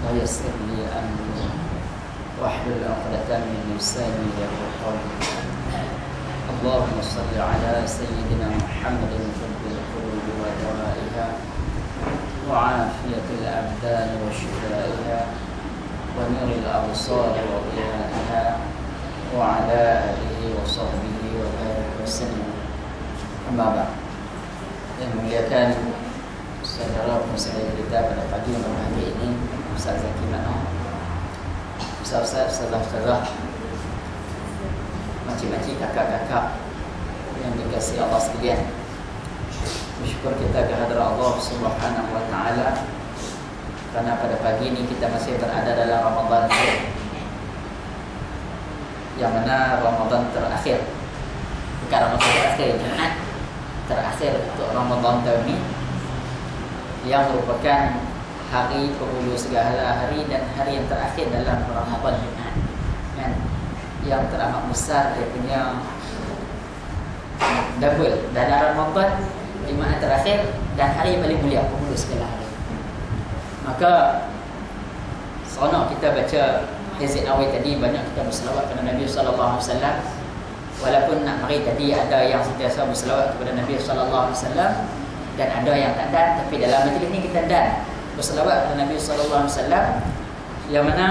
ويسر لي أمري واحلل عقدة من لساني يفقهوا قولي. اللهم صل على سيدنا محمد طب القلوب ودوائها وعافية الأبدان وشفائها ونور الأبصار وضيائها وعلى آله وصحبه وبارك وسلم. Amma ba'd. Yang muliakan saudara penasihat kita pada pagi malam hari ini, Ustaz Zaki Mano, Ustazah, makcik-makcik, kakak-kakak yang dikasihi Allah sekalian. Bersyukur kita kehadrat Allah Subhanahu wa taala karena pada pagi ini kita masih berada dalam Ramadan yang mana Ramadan terakhir, bukan Ramadan terakhir, Jumat terakhir untuk Ramadan tahun ini, yang merupakan hari penghulu segala hari dan hari yang terakhir dalam Ramadan Jumat, kan? Yang teramat besar dia punya double dalam Ramadan Jumat terakhir dan hari yang paling mulia penghulu segala hari. Maka seronok kita baca Hizib Nawawi tadi, banyak kita berselawat kepada Nabi sallallahu alaihi wasallam. Walaupun nak mari tadi ada yang sentiasa berselawat kepada Nabi sallallahu alaihi wasallam dan ada yang tak dan, tapi dalam majlis ni kita dan berselawat kepada Nabi sallallahu alaihi wasallam, yang mana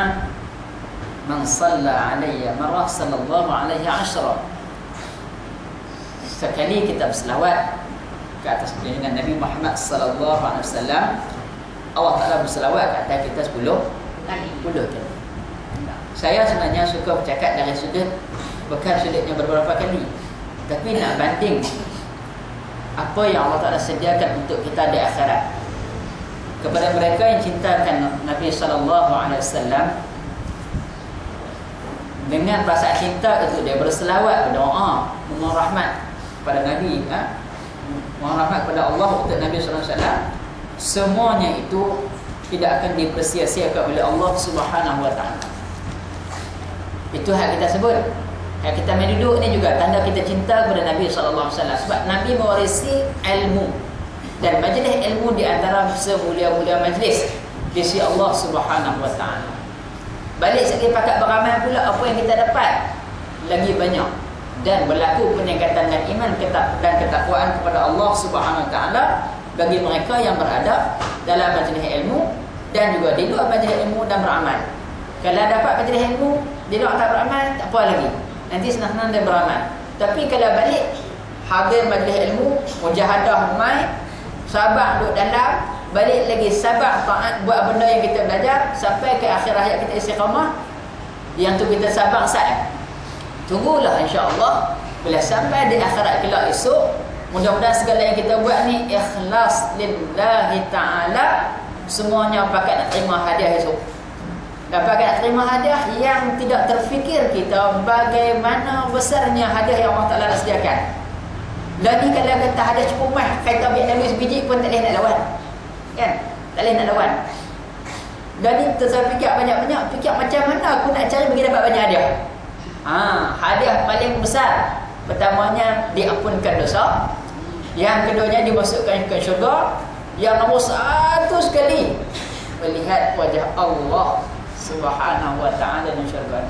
man shalla alayya marrah sallallahu alaihi ashra. Sekali kita berselawat ke atas junjungan Nabi Muhammad sallallahu alaihi wasallam, Allah Taala berselawat ke atas kita 10 kali. Saya sebenarnya suka bercakap dari sudut, bukan sudutnya beberapa kali, tapi nak banding apa yang Allah Taala sediakan untuk kita di akhirat. Kepada mereka yang cintakan Nabi sallallahu alaihi wasallam, dengan perasaan cinta itu dia berselawat, berdoa, memohon rahmat kepada Nabi, mohon rahmat kepada Allah untuk Nabi sallallahu alaihi wasallam. Semuanya itu tidak akan dipersia-siakan oleh Allah Subhanahu wa taala. Itu hak kita sebut. Hak kita main duduk ni juga tanda kita cinta kepada Nabi sallallahu alaihi wasallam, sebab Nabi mewarisi ilmu, dan majlis ilmu di antara semulia-mulia majlis di sisi Allah Subhanahu wa taala. Balik segi pakat beramal pula, apa yang kita dapat lagi banyak, dan berlaku peningkatan dan iman dan ketakwaan kepada Allah Subhanahu wa taala bagi mereka yang berada dalam majlis ilmu dan juga di luar majlis ilmu dan beramal. Kalau dapat majlis ilmu, di luar tak beramal, tak apa lagi, nanti senang-senang dia beramal. Tapi kalau balik hadir majlis ilmu, mujahadah mai, sabar duduk dalam, balik lagi sabar taat buat benda yang kita belajar sampai ke akhir hayat kita istiqamah, yang tu kita sabar sat. Tunggulah insya-Allah bila sampai di akhirat kelak esok, mudah-mudahan segala yang kita buat ni ikhlas lillahi ta'ala, semuanya pakai nak terima hadiah esok. Dapat nak terima hadiah yang tidak terfikir kita bagaimana besarnya hadiah yang Allah Ta'ala nak sediakan. Dan ni kalau kata hadiah cukup mah, kata ambil dalam sebiji pun tak boleh nak lawan, kan? Tak boleh nak lawan. Dan ni saya fikir banyak-banyak, fikir macam mana aku nak cari bagi dapat banyak hadiah. Hadiah paling besar, pertamanya diampunkan dosa, yang keduanya dimasukkan ke syurga, yang nombor satu sekali melihat wajah Allah Subhanahu wa taala dan syurga.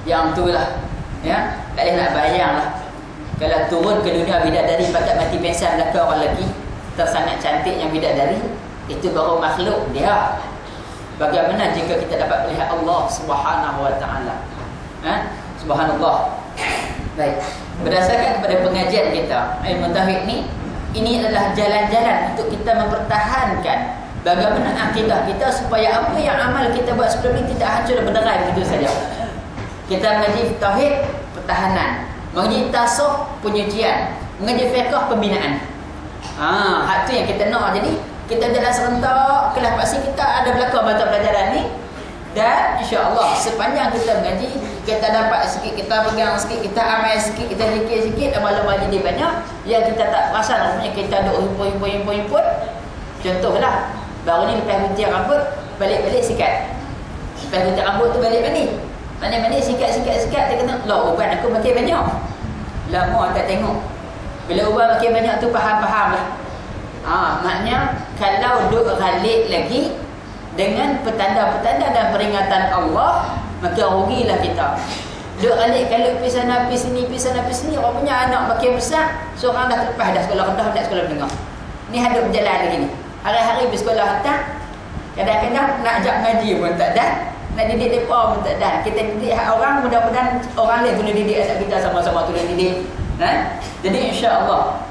Yang itulah, ya, tak boleh nak bayang lah. Kalau turun ke dunia bidadari pakat mati pingsan belaka orang lelaki tersangat cantik yang bidadari, itu baru makhluk dia. Bagaimana jika kita dapat melihat Allah Subhanahu wa taala? Subhanallah. Baik, berdasarkan kepada pengajian kita ilmu tauhid ni, ini adalah jalan-jalan untuk kita mempertahankan bagaimana akidah kita, supaya apa yang amal kita buat sebelum ini tidak hancur dan berderai begitu saja. Kita mengaji tauhid, pertahanan, mengaji tasawuf, penyucian, mengaji fiqh, pembinaan. Hak tu yang kita nak. Jadi kita jalan serentak, kelas paksi kita ada belakang mata pelajaran ni, dan insya-Allah sepanjang kita mengaji, kita dapat sikit, kita pegang sikit, kita amal sikit, kita zikir sikit, amal-amal jadi banyak yang kita tak perasan, rupanya kita duk himpun. Contohlah, baru ni lepas gunting rambut, balik-balik sikat. Lepas gunting rambut tu balik-balik, mandi-mandi sikat, dia kata, lah ubat aku makin banyak. Lama tak tengok. Bila ubat makin banyak tu faham-faham lah. Maknanya kalau duk galik lagi, dengan petanda-petanda dan peringatan Allah, maka rugilah kita. Duk alik-kalik pergi sana, pergi sini, pergi sana, pergi sini. Orang punya anak makin besar, seorang dah terlepas dah sekolah rendah, dah sekolah menengah. Ni hadap berjalan lagi ni. Hari-hari pergi sekolah atas, kadang-kadang nak ajak ngaji pun tak dah, nak didik mereka pun tak dah. Kita didik orang, mudah-mudahan orang lain boleh didik anak kita sama-sama tulen didik. Jadi insya-Allah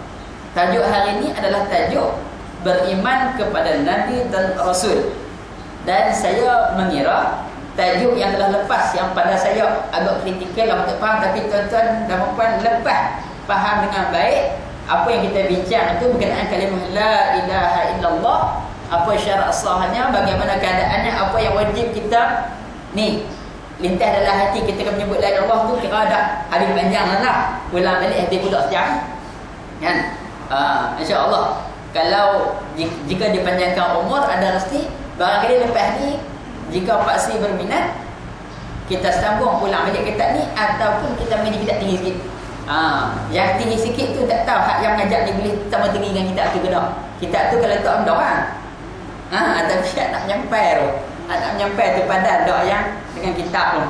tajuk hari ini adalah tajuk beriman kepada Nabi dan Rasul. Dan saya mengira tajuk yang telah lepas, yang pada saya agak kritikal lah tak faham, tapi tuan-tuan dan puan lepas faham dengan baik apa yang kita bincang itu berkenaan kalimah la ilaha illallah, apa syarat sahnya, bagaimana keadaannya, apa yang wajib kita ni lintas dalam hati kita akan menyebut la ilaha illallah tu. Kira ada hadis panjang lah, ulang balik hati budak sejam kan. InsyaAllah kalau jika dipanjangkan umur ada resti barangkali lepas ni, jika Pak Sri berminat, kita sambung ulang balik kitab ni, ataupun kita main di kitab tinggi sikit. Yang tinggi sikit tu tak tahu hak yang ngajak ni boleh sama tinggi dengan kitab tu ke tak. Kitab tu kalau tak ada orang. Tapi hak nak menyampai tu. Hak nak menyampai tu padan dak yang dengan kitab tu.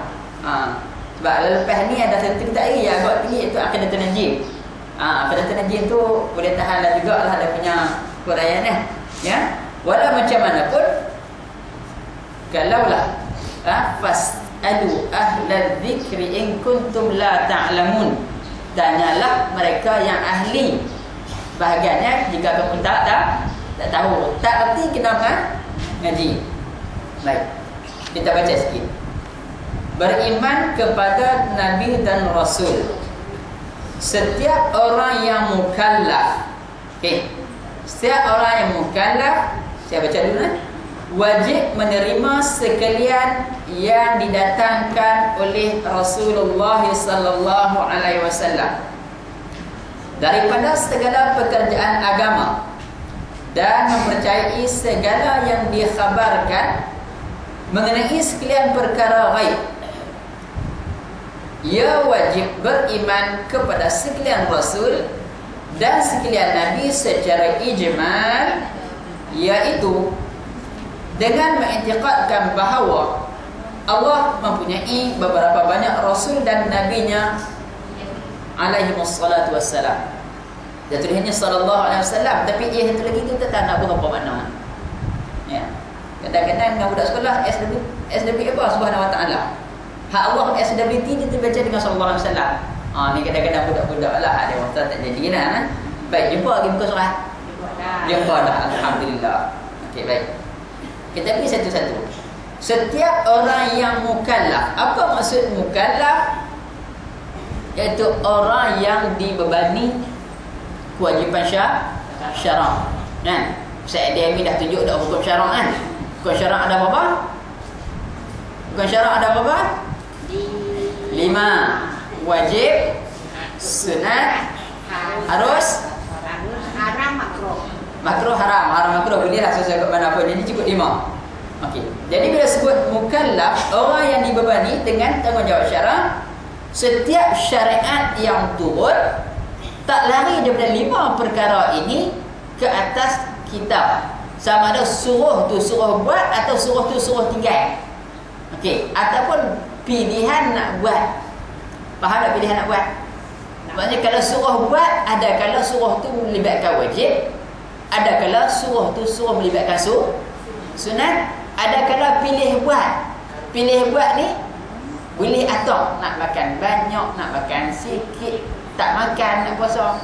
Sebab lepas ni ada satu kitab lagi yang agak tinggi, iaitu Aqidatul Najim. Aqidatul Najim tu boleh tahanlah jugalah ada punya huraian ya. Walau macam mana pun, kalaulah fas'alu ahlal dzikri in kuntum la ta'lamun, tanyalah mereka yang ahli. Bahagiannya jika kamu tak tahu, tak erti kena ngaji. Baik, kita baca sikit. Beriman kepada Nabi dan Rasul. Setiap orang yang mukallaf, setiap orang yang mukallaf, saya baca dulu wajib menerima sekalian yang didatangkan oleh Rasulullah sallallahu alaihi wasallam daripada segala pekerjaan agama, dan mempercayai segala yang dikhabarkan mengenai sekalian perkara ghaib. Ia wajib beriman kepada sekalian Rasul dan sekalian Nabi secara ijmal, iaitu dengan mengiktikadkan bahawa Allah mempunyai beberapa banyak Rasul dan Nabinya alaihi wassalatu wassalam. Dia tulisnya sallallahu alaihi wasallam, tapi ia satu lagi tu tak nak berapa makna. Ya. Kadang-kadang dengan budak sekolah SW apa subhanahu wa ta'ala. Hak Allah SWT dia terbaca dengan sallallahu alaihi wasallam. Ni kadang-kadang budak-budak lah ada waktu tak jadi lah. Baik, jumpa lagi muka surat. Jumpa dah, alhamdulillah. Okey, baik. Kita pergi satu-satu. Setiap orang yang mukallaf. Apa maksud mukallaf? Iaitu orang yang dibebani kewajipan syarak. Kan? Ustaz Adi dah tunjuk dah hukum syarak kan? Hukum syarak ada berapa? Hukum syarak ada berapa? 5. Wajib, sunat, harus, haram, makruh. Makruh, haram. Haram makruh boleh lah sesuai ke mana pun. Jadi cukup 5. Okey. Jadi bila sebut mukallaf, orang yang dibebani dengan tanggungjawab syarak, setiap syariat yang turun tak lari daripada 5 perkara ini ke atas kita. Sama ada suruh tu suruh buat, atau suruh tu suruh tinggal. Okey, ataupun pilihan nak buat. Faham tak pilihan nak buat? Maksudnya kalau suruh buat, ada kalau suruh tu melibatkan wajib, ada kalau suruh tu suruh melibatkan sunat, ada kalau pilih buat. Pilih buat ni boleh atur, nak makan banyak, nak makan sikit, tak makan, nak puasa.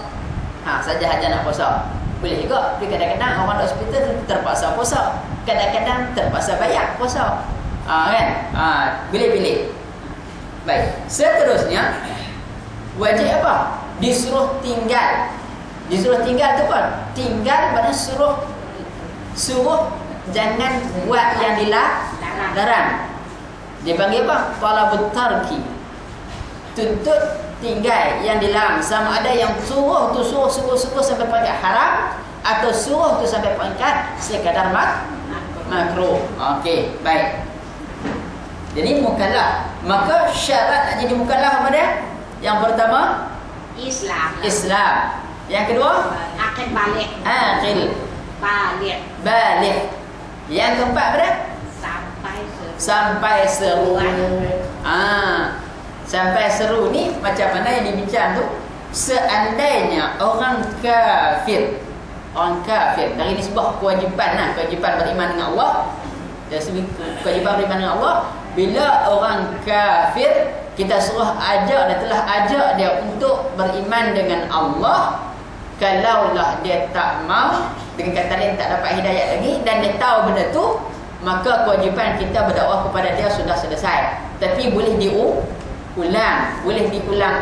Saja-saja nak puasa. Boleh juga. Tapi kadang-kadang orang di hospital terpaksa puasa, kadang-kadang terpaksa bayar puasa. Kan? Boleh pilih. Baik. Seterusnya, wajib apa? Disuruh tinggal. Disuruh tinggal tu apa? Tinggal pada suruh jangan buat yang dilarang. Dia panggil apa? Talabut tarki. Tuntut tinggal yang dilarang. Sama ada yang suruh tu suruh sampai pangkat haram, atau suruh tu sampai pangkat sekadar makruh. Okey, baik. Jadi mukallaf. Maka syarat nak jadi mukallaf apa dia? Yang pertama Islam. Yang kedua Aqil balik. Aqil Balik. Yang keempat apa dia? sampai seru. Sampai seru ni macam mana yang dibincang tu? Seandainya orang kafir dari nisbah kewajipan beriman dengan Allah, dari segi kewajipan beriman dengan Allah, bila orang kafir kita suruh ajak dan telah ajak dia untuk beriman dengan Allah, kalaulah dia tak mau, dengan kata lain tak dapat hidayah lagi dan dia tahu benda tu, maka kewajipan kita berdakwah kepada dia sudah selesai. Tapi boleh diulang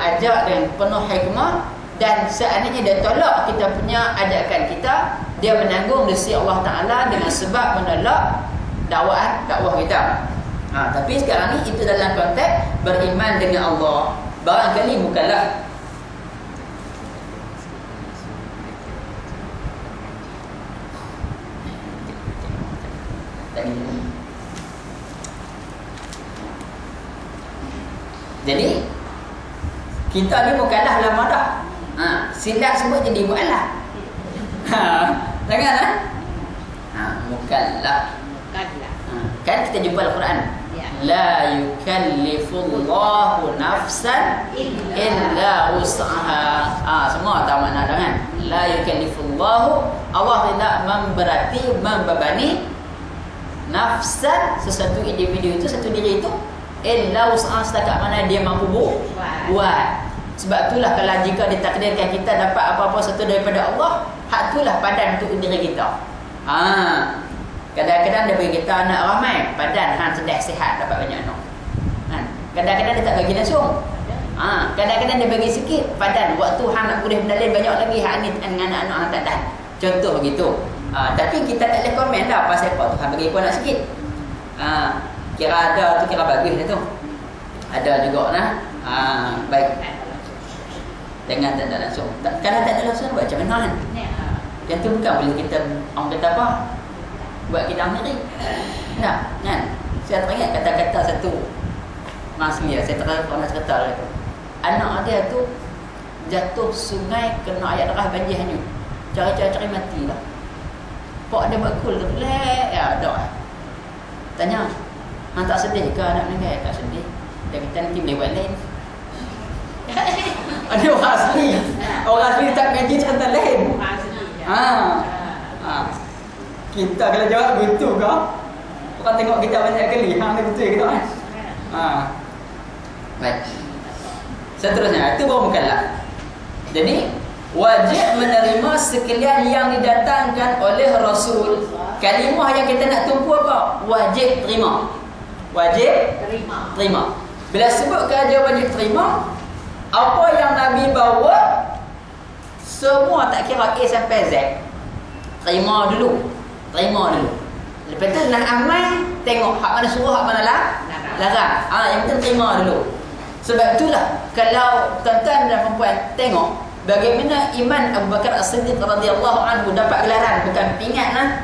ajak dengan penuh hikmah, dan seandainya dia tolak kita punya ajakan kita, dia menanggung di sisi Allah Ta'ala dengan sebab menolak dakwah kita. Tapi sekarang ni itu dalam konteks beriman dengan Allah. Barangkali mukallaf jadi kita ni mukallaf lama dah. Silap sebut jadi mu'alaf. Jangan mukallaf. Kan kita jumpa Al-Quran. La yukallifullahu nafsan illa wus'aha. Semua tahu makna dengan la yukallifullahu, Allah tidak membebani nafsan, sesuatu individu itu, satu diri itu, illa wus'aha, setakat mana dia mampu buat. Sebab itulah kalau jika ditakdirkan kita dapat apa-apa satu daripada Allah, hak itulah padan untuk diri kita. Kadang-kadang dia bagi kita anak ramai, padan sedang sihat, dapat banyak anak. Kadang-kadang dia tak bagi langsung. Kadang-kadang dia bagi sikit, padan waktu nak boleh benda lain banyak lagi, hak ni dengan anak-anak tak ada. Contoh begitu. Tapi kita tak boleh komen dah pasal apa Tuhan bagi aku anak sikit. Kira ada tu kira bagus dah tu. Ada juga nah. Baik. Jangan tak ada langsung. Kalau tak ada langsung buat macam mana kan? Yang tu bukan boleh kita orang kata apa? Buat kita ambil nah, kan? Saya teringat kata-kata satu Masmiyah, saya pernah cerita tu. Anak dia tu jatuh sungai, kena air derah, banjir hanyut. Cari-cari mati lah. Pak dia bakul tu, ya dah. Tanya, tak sedih ke anak ni? Tak sedih. Dia kata nanti boleh buat lain. Ada orang asli tak ngaji cerita lain. Kita kalau jawab betul ke? Orang tengok kita banyak kali, ni betul kita kan? Baik. Seterusnya, itu baru mukallaf. Jadi wajib menerima sekalian yang didatangkan oleh Rasul. Kalimah yang kita nak tumpu apa? Wajib terima. Wajib terima. Bila sebut kerja wajib terima, apa yang Nabi bawa semua tak kira A sampai Z, terima dulu. Lepas tu nak amal, tengok hak mana suruh, hak mana larang. Yang penting terima dulu. Sebab itulah kalau tuan-tuan dan perempuan tengok bagaimana iman Abu Bakar As-Siddiq radhiyallahu anhu dapat gelaran, bukan pingat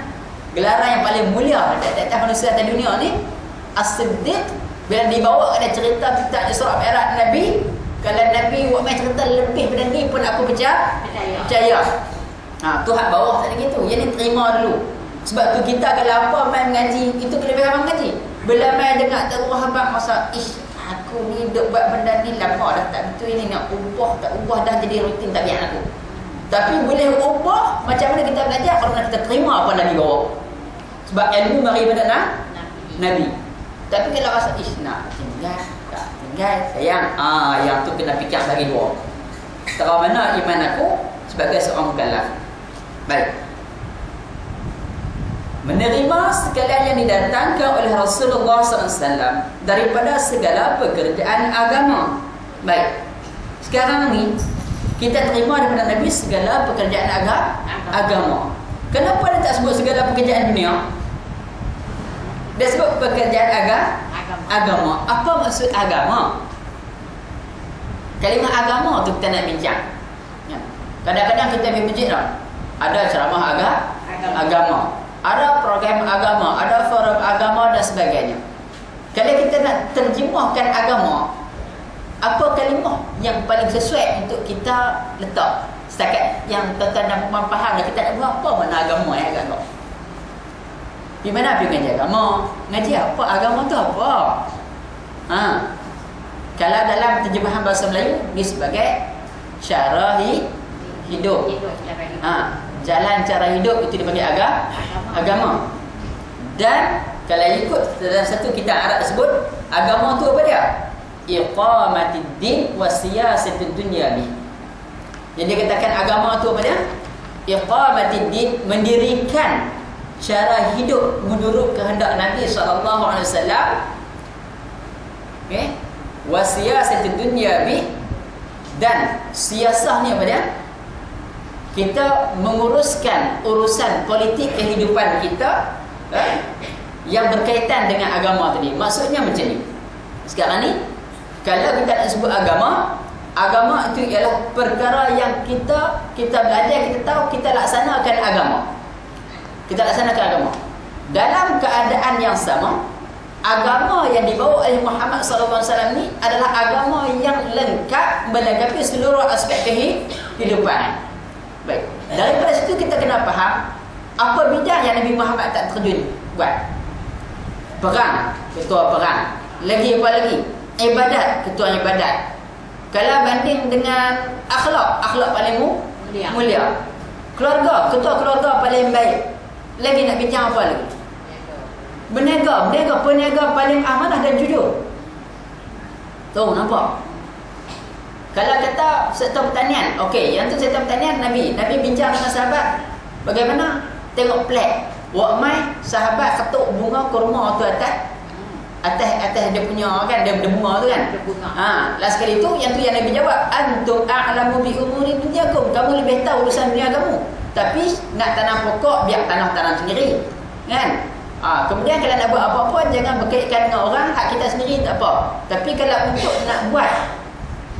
gelaran yang paling mulia di atas manusia atas dunia ni. As-Siddiq bila dibawa ada cerita kitab Isra Mi'raj Nabi, kalau Nabi buat main cerita lebih daripada ni pun aku percaya. Tu hak bawah tak ada gitu. Yang ni terima dulu. Sebab tu kita kalau apa main mengaji, itu kelebihan mengaji. Bila main dengar terus habaq masa aku ni duk buat benda ni lama dah tak betul, ini nak ubah tak ubah dah jadi rutin tabiat aku. Tapi boleh ubah macam mana kita belajar kerana kita terima apa Nabi bawa. Sebab ilmu mari pada Nabi. Tapi kalau rasa nak tinggal sayang, yang tu kena fikir bagi dua. Terang mana iman aku sebagai seorang mukallaf. Baik. Menerima sekalian yang didatangkan oleh Rasulullah SAW daripada segala pekerjaan agama. Baik. Sekarang ni kita terima daripada Nabi segala pekerjaan agama. Kenapa dia tak sebut segala pekerjaan dunia? Dia sebut pekerjaan agama. Apa maksud agama? Kalimah agama tu kita nak bincang. Kadang-kadang kita pergi masjid lah, ada ceramah agama, ada program agama, ada forum agama dan sebagainya. Kalau kita nak terjemahkan agama, apa kalimah yang paling sesuai untuk kita letak? Setakat yang tuan-tuan dan puan faham dah, kita nak buat apa makna agama agama. Pergi mana? Pergi ngaji agama. Ngaji apa? Agama tu apa? Kalau dalam terjemahan bahasa Melayu, dia sebagai cara hidup. Jalan cara hidup itu dipanggil agama. Dan kalau ikut dalam satu kitab Arab tersebut, agama tu apa dia? Iqamatid din wa siyasatid dunyawi. Jadi dia katakan agama tu apa dia? Iqamatid din, mendirikan cara hidup menurut kehendak Nabi SAW. Okey. Wa siyasatid dunyawi, dan siasah ni apa dia? Kita menguruskan urusan politik kehidupan kita yang berkaitan dengan agama tadi. Maksudnya macam ni. Sekarang ni kalau kita nak sebut agama itu ialah perkara yang kita belajar, kita tahu, kita laksanakan agama. Dalam keadaan yang sama, agama yang dibawa oleh Muhammad SAW ni adalah agama yang lengkap melengkapi seluruh aspek kehidupan. Baik. Daripada situ kita kena faham apa bidang yang Nabi Muhammad tak terjun buat. Perang, ketua perang. Lagi apa lagi? Ibadat, ketua ibadat. Kalau banding dengan akhlak paling mulia. Keluarga, ketua keluarga paling baik. Lagi nak bincang apa lagi? Peniaga paling amanah dan jujur. Tahu nampak? Kalau kata sektor pertanian, okey, yang tu sektor pertanian Nabi bincang dengan sahabat bagaimana tengok plek. Wak mai sahabat ketuk bunga kurma tu atas dia punya kan, dia bunga tu kan. Last kali tu yang Nabi jawab, antum a'lamu bi umuri dunyakum, kamu lebih tahu urusan dunia kamu. Tapi nak tanam pokok biar tanam sendiri. Kan? Kemudian kalau nak buat apa-apa jangan berkaitkan dengan orang, hak kita sendiri tak apa. Tapi kalau untuk nak buat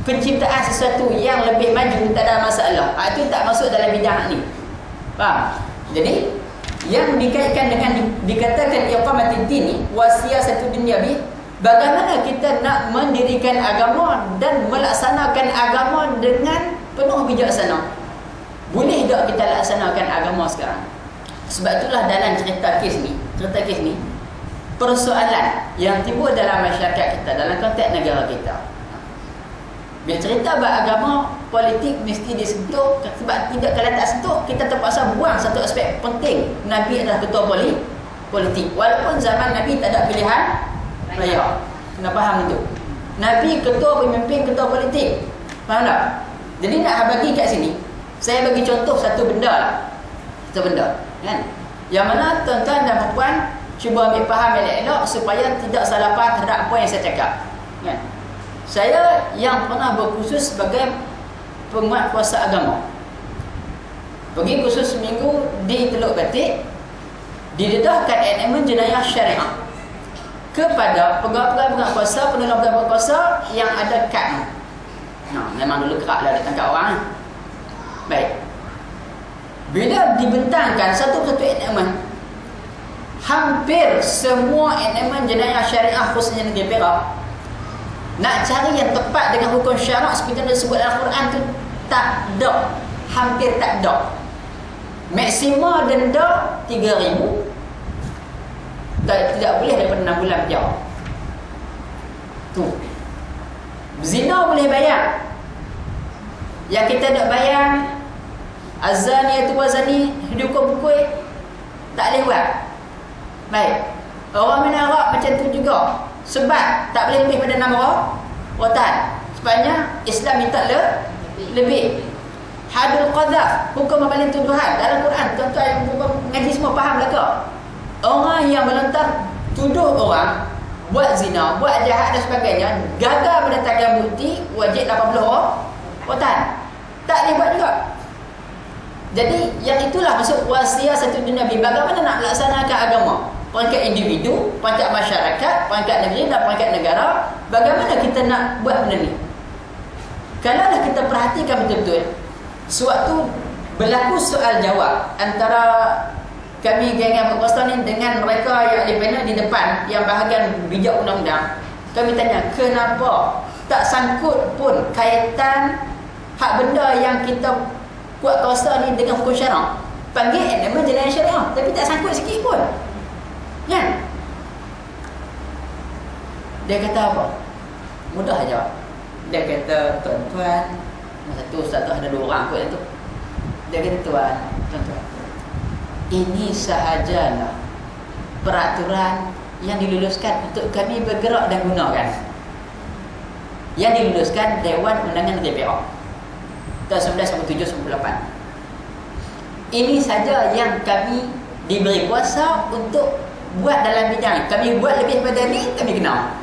penciptaan sesuatu yang lebih maju, tak ada masalah. Itu tak masuk dalam bidang ni. Faham? Jadi yang dikaitkan dengan dikatakan iqamatid din ni wasiyasatid dunyawi, bagaimana kita nak mendirikan agama dan melaksanakan agama dengan penuh bijaksana. Boleh tak kita laksanakan agama sekarang? Sebab itulah dalam cerita kes ni persoalan yang timbul dalam masyarakat kita, dalam konteks negara kita. Bila cerita beragama, politik mesti disentuh. Sebab tidak, kalau tak sentuh, kita terpaksa buang satu aspek penting. Nabi adalah ketua politik. Walaupun zaman Nabi tak ada pilihan raya. Kena faham itu. Nabi ketua pemimpin, ketua politik. Faham tak? Jadi nak bagi kat sini, saya bagi contoh satu benda kan? Yang mana tuan-tuan dan puan cuba ambil faham elok-elok supaya tidak salah faham terhadap apa yang saya cakap. Kan? Saya yang pernah berkursus sebagai penguat kuasa agama, pergi kursus seminggu di Teluk Batik, didedahkan elemen jenayah syariah kepada pegawai-pegawai kuasa, penolong-penolong kuasa yang ada kad. Memang dulu kerak lah nak tangkap orang. Baik. Bila dibentangkan satu-satu elemen, hampir semua elemen jenayah syariah khususnya negeri Perak, nak cari yang tepat dengan hukum syarak seperti yang disebut dalam Quran tu tak ada, hampir tak ada. Maksima denda 3,000, tidak boleh daripada 6 bulan penjara. Tu. Zina boleh bayar. Yang kita nak bayar azaniyatu wazani, dihukum pukul, tak boleh buat. Baik. Orang menarak macam tu juga. Sebab tak boleh lebih pada 6 rotan. Sebabnya Islam minta lebih. Hadul qadhaf, hukum paling tuduhan dalam Quran. Tuan-tuan yang mengaji semua faham lah ke? Orang yang melontar tuduh orang buat zina, buat jahat dan sebagainya, gagal mendatangkan bukti, wajib 80 rotan. Tak boleh buat juga. Jadi yang itulah maksud wasiyasatid dunyawi. Bagaimana nak melaksanakan agama? Perangkat individu, perangkat masyarakat, perangkat negeri dan perangkat negara. Bagaimana kita nak buat benda ni? Kalau dah kita perhatikan betul-betul, sewaktu berlaku soal jawab antara kami geng berkuasa ni dengan mereka yang di panel di depan, yang bahagian bijak undang-undang, kami tanya kenapa tak sangkut pun kaitan hak benda yang kita buat kuasa ni dengan hukum syarak. Panggil elemen jenayah syariah, tapi tak sangkut sikit pun. Kan? Dia kata apa? Mudah aja. Dia kata, tuan-tuan, masa tu ustaz tu ada 2 orang kot tu. Dia kata, tuan-tuan, ini sahajalah peraturan yang diluluskan untuk kami bergerak dan gunakan. Yang diluluskan Dewan Undangan DPR tahun 1997-98. Ini saja yang kami diberi kuasa untuk buat dalam bidang. Kami buat lebih daripada ni, kami kena.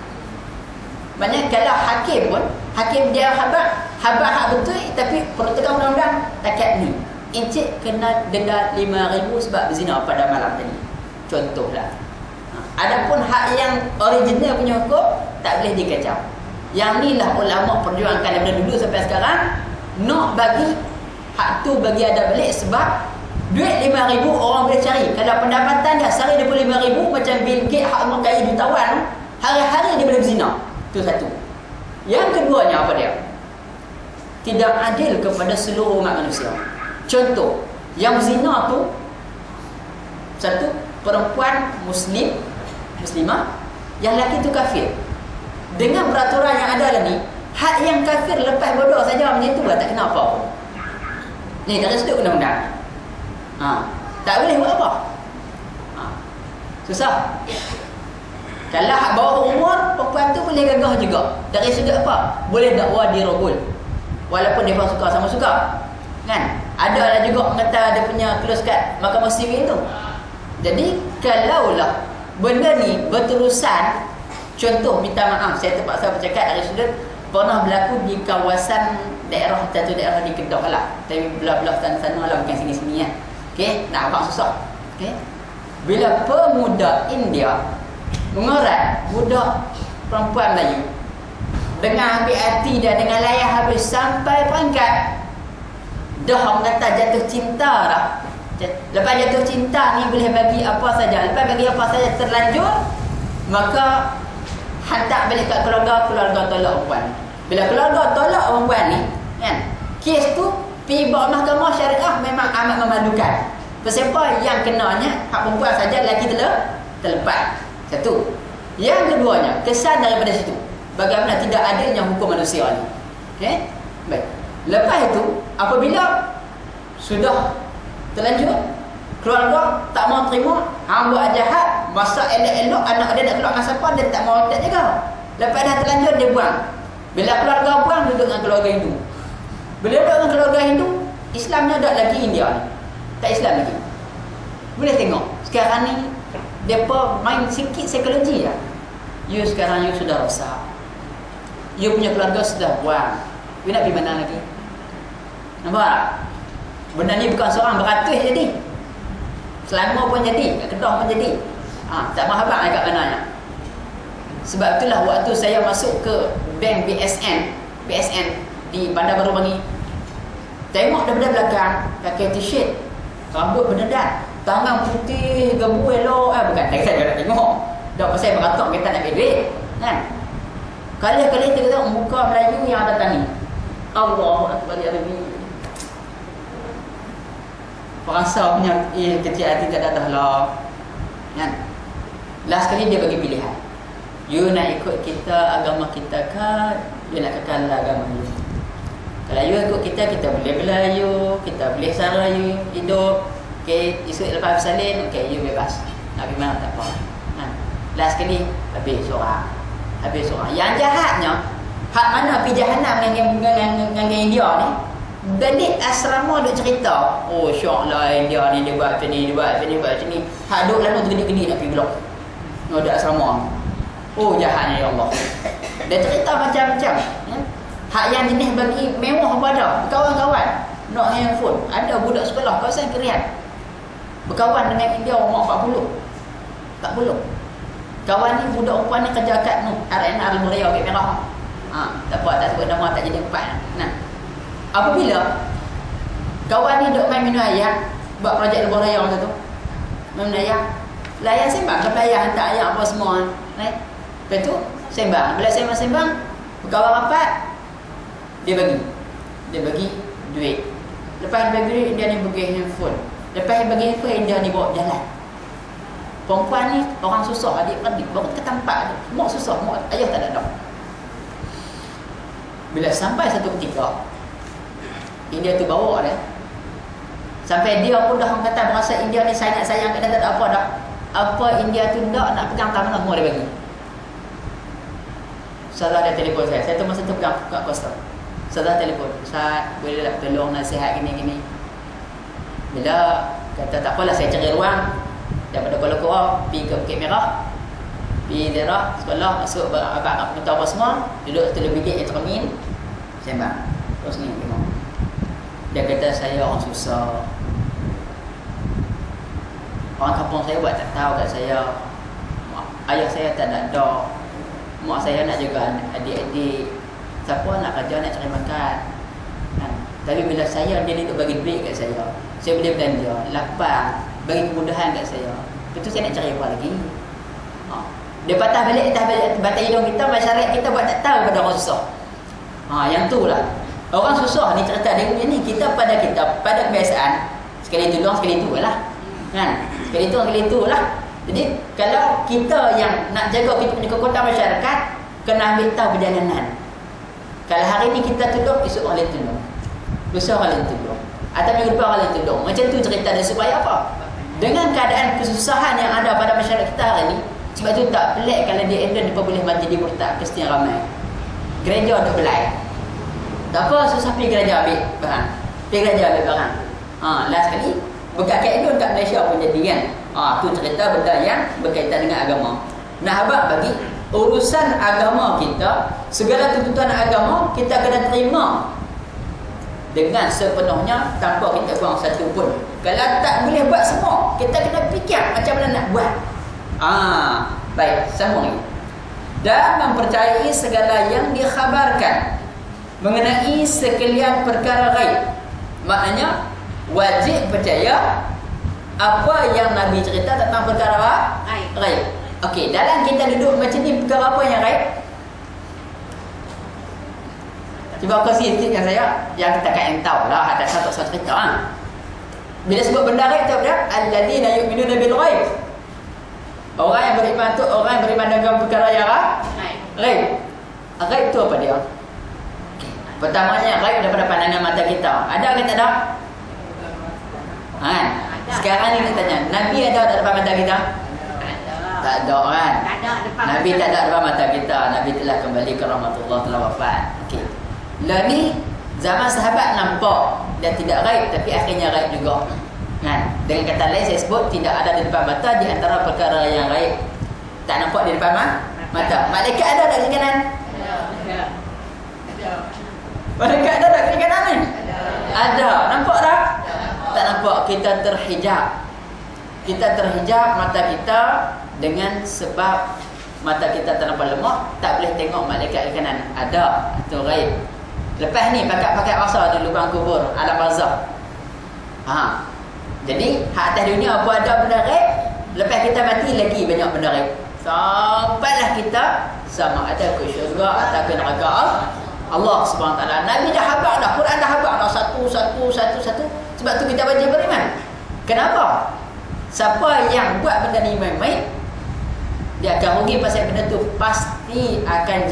Maknanya kalau hakim pun, hakim dia habaq hak betul, tapi peraturan undang-undang takat ni. Encik kena denda 5,000 sebab berzina pada malam tadi. Contohlah. Adapun hak yang original punya hukum tak boleh dikacau. Yang ni lah ulama perjuangkan daripada dulu sampai sekarang, nak bagi hak tu bagi ada balik sebab duit 5,000 orang boleh cari. Kalau pendapatan dia sehari 25,000 macam Bill Gates hak orang kaya jutawan, hari-hari dia boleh berzina. Itu satu. Yang keduanya apa dia? Tidak adil kepada seluruh umat manusia. Contoh, yang zina tu satu perempuan muslimah, yang lelaki tu kafir. Dengan peraturan yang ada lah ni, hak yang kafir lepas bodoh saja macam tu lah, tak kena apa pun. Ni dari sudut undang-undang. Tak boleh buat apa. Susah. Kalau hak bawah umur, perempuan tu boleh gagah juga. Dari sudut apa? Boleh dakwa dirogul. Walaupun dia suka sama suka. Kan? Ada lah juga kata ada punya close cut Mahkamah Sivil tu. Jadi kalaulah benda ni berterusan, contoh minta maaf saya terpaksa bercakap dari sudut pernah berlaku di kawasan daerah, satu daerah di Kedah lah, tapi belah-belah sana-sana lah, bukan sini-sini kan. Okey, nak abang susah. Okey. Bila pemuda India mengorat budak perempuan Melayu dengan ambil hati dia, dengan layan habis sampai peringkat dah orang kata jatuh cinta dah. Lepas jatuh cinta ni boleh bagi apa saja. Lepas bagi apa saja terlanjur, maka hantar balik kat keluarga tolak perempuan. Bila keluarga tolak perempuan ni kan, kes tu pergi bawa mahkamah syariah memang amat memalukan. Sebab yang kenanya hak perempuan saja, lelaki terlepas. Satu. Yang keduanya, kesan daripada situ, bagaimana tidak adilnya hukum manusia ni. Okey? Baik. Lepas itu, apabila sudah terlanjur, keluarga tak mau terima, hang buat jahat, masa elok-elok anak dia nak keluar dengan siapa, dia tak mau tak jaga. Lepas dah terlanjur, dia buang. Bila keluarga buang, duduk dengan keluarga Hindu. Bila duduk dengan keluarga Hindu, Islamnya tak lagi India ni. Tak Islam lagi. Boleh tengok. Sekarang ni, mereka main sikit psikologi lah. You sekarang, you sudah rosak. You punya keluarga sudah buang. You nak pergi mana lagi? Nampak? Benda ni bukan seorang, beratus jadi. Selangor pun jadi, kat Kedah pun jadi. Tak mahabang kat mananya. Sebab itulah waktu saya masuk ke bank BSN di Bandar Baru Bangi, tengok daripada belakang, pakai t-shirt, rambut berdedat, tangan putih, gebu elok. Bukan, saya nak tengok. Dah pasal beratok kita nak ambil duit kan. Kali-kali kita tengok muka Melayu yang ada tani. Allahu Akbar ya Rabbi. Perasa punya kecil hati tak ada lah kan. Last kali dia bagi pilihan, you nak ikut kita, agama kita ke, you nak kekal agama you. Kalau you ikut kita, kita boleh belayu, kita boleh sara you hidup. Okay, esok lepas bersalin, okay, you bebas nak pergi mana tak apa kan. Last kali habis seorang. Yang jahatnya, hak mana pergi jahanam dengan India ni, balik asrama duk cerita, oh syok lah India ni, dia buat macam ni, dia buat macam ni. Hak duk lalu tergedi-gedi nak pergi blok ada asrama. Oh jahatnya ya Allah. Dia cerita macam-macam ya? Hak yang jenis bagi mewah pada kawan-kawan, nak handphone. Ada budak sekolah kawasan Kerian berkawan dengan India umur 40. Kawan ni budak perempuan ni kerja kat RNR Al-Muria Bukit Merah. Tak sebut nama, tak jadi empat. Nah, apabila kawan ni duk main minum air, buat projek lebuh raya macam tu, main minum air, layan sembang ke pelayan, hantar air apa semua right? Lepas tu sembang. Bila sembang berkawan rapat, dia bagi duit. Lepas dia bagi duit, dia ni bagi handphone. Lepas dia bagi handphone, dia ni bawa jalan. perempuan ni orang susah, adik-adik baru ketampak, mak susah, mak ayah tak ada. Bila sampai satu ketika India tu bawa dia, sampai dia pun dah orang kata merasa India ni sayang kat dia, tak ada apa dah. Apa India tu nak pegang tangan semua dia bagi. Saudara dia telefon saya tu masa tu pegang kat kos tu. Saudara telefon, "Ustaz, boleh tak tolong nasihat gini-gini?" Bila kata tak apalah, saya cari ruang daripada Kuala Lumpur pergi ke Bukit Merah, pergi daerah sekolah, masuk abang minta apa semua, duduk dalam bilik yang cermin, sembang. Terus ni tengok. Dia kata, "Saya orang susah. Orang kampung saya buat tak tahu kat saya. Ayah saya tak ada. Mak saya nak jaga adik-adik. Siapa nak kerja, nak cari makan. Kan? Tapi bila saya, dia ni tu bagi duit kat saya boleh belanja, lapar, bagi kemudahan kat saya. Lepas tu saya nak cari apa lagi?" Dia patah balik batai hidung kita, masyarakat kita buat tak tahu pada orang susah. Yang tu lah. Orang susah ni cerita dia punya ni, kita pada kebiasaan sekali tolong sekali tu lah. Kan? Sekali tu sekali tu lah. Jadi kalau kita yang nak jaga kita punya kekuatan masyarakat, kena ambil tahu perjalanan. Kalau hari ni kita tolong, esok orang lain tolong, lusa orang lain tolong, atau minggu depan orang lain tolong. Macam tu cerita dia supaya apa? Dengan keadaan kesusahan yang ada pada masyarakat kita hari ni, sebab tu tak pelik kalau di England dia boleh jadi murtad Kristian ramai. Gereja ada belai. Tak apa, susah pergi gereja ambil barang. Pergi gereja ambil barang. Last kali bekat kat Indon kat Malaysia pun jadi kan. Tu cerita benda yang berkaitan dengan agama. Nah, abang bagi urusan agama kita, segala tuntutan agama kita kena terima dengan sepenuhnya tanpa kita buang satu pun. Kalau tak boleh buat semua, kita kena fikir macam mana nak buat. Baik, sambung lagi. Dan mempercayai segala yang dikhabarkan mengenai sekalian perkara ghaib. Maknanya wajib percaya apa yang Nabi cerita tentang perkara ghaib. Okey, dalam kita duduk macam ni, perkara apa yang ghaib? Cuba kongsi sikit dengan saya, yang kita kan tahu lah, ada satu cerita. Bila sebut benda ghaib tu apa? Alladzina yu'minuna bil ghaib. Orang yang beriman tu orang yang beriman dengan perkara yang ghaib. Ghaib tu apa dia? Pertamanya ghaib daripada pandangan mata kita. Ada ke tak ada? Sekarang ni kita tanya, Nabi ada tak depan mata kita? Tak ada kan? Nabi tak ada depan mata kita. Nabi telah kembali ke rahmatullah, telah wafat. Okey. Lah ni zaman sahabat nampak dan tidak ghaib, tapi akhirnya ghaib juga. Kan? Dengan kata lain saya sebut tidak ada di depan mata di antara perkara yang ghaib. Tak nampak di depan mata. Malaikat ada tak di kanan? Ada. Malaikat ada tak di kanan ni? Ada. Nampak tak? Tak nampak. Kita terhijab. Kita terhijab mata kita dengan sebab mata kita terlampau lemah, tak boleh tengok malaikat di kanan. Ada. Itu ghaib. Lepas ni pakai rasa di lubang kubur, alam barzakh. Jadi hak atas dunia apa ada benda ghaib, lepas kita mati lagi banyak benda ghaib. Sampailah kita sama ada ke syurga atau ke neraka Allah Subhanahu taala. Nabi dah habaq dah, Quran dah habaq dah satu. Sebab tu kita wajib beriman. Kenapa? Siapa yang buat benda ni main-main, dia akan rugi pasal benda tu pasti akan